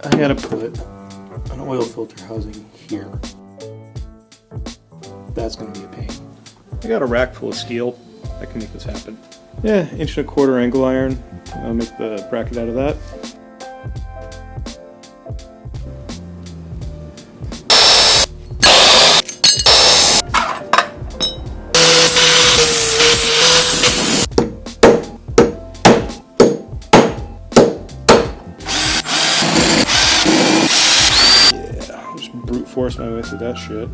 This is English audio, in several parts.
I gotta put an oil filter housing here. That's gonna be a pain. I got a rack full of steel. I can make this happen. Yeah, 1.25" angle iron. I'll make the bracket out of that. Yeah, just brute force my way through that shit.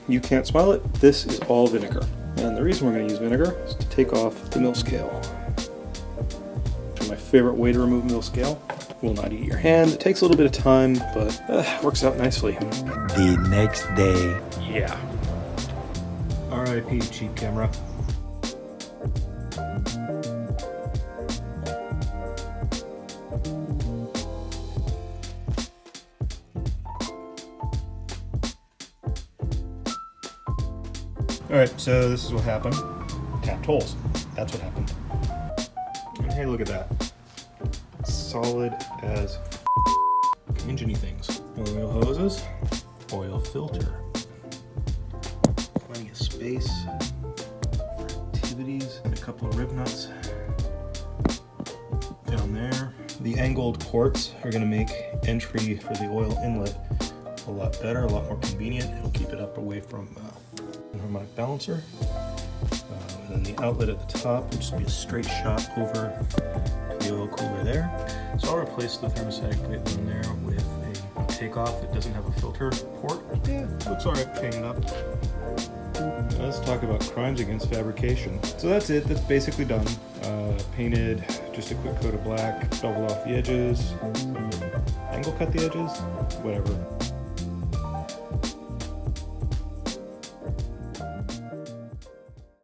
You can't smell it. This is all vinegar. And the reason we're going to use vinegar is to take off the mill scale. My favorite way to remove mill scale. Will not eat your hand. It takes a little bit of time, but works out nicely. The next day. Yeah. R.I.P. cheap camera. Alright, so this is what happened. Tapped holes. That's what happened. And hey, look at that. Solid as engine-y things. Oil hoses, oil filter. Plenty of space for activities, and a couple of rib nuts down there. The angled ports are going to make entry for the oil inlet a lot better, a lot more convenient. It'll keep it up away from the harmonic balancer. And then the outlet at the top will just be a straight shot over the oil cooler there. So I'll replace the thermostatic plate down there with a takeoff that doesn't have a filter port. Yeah, looks alright painted up. Now let's talk about crimes against fabrication. So that's it, that's basically done. Painted just a quick coat of black, bevel off the edges, angle cut the edges, whatever.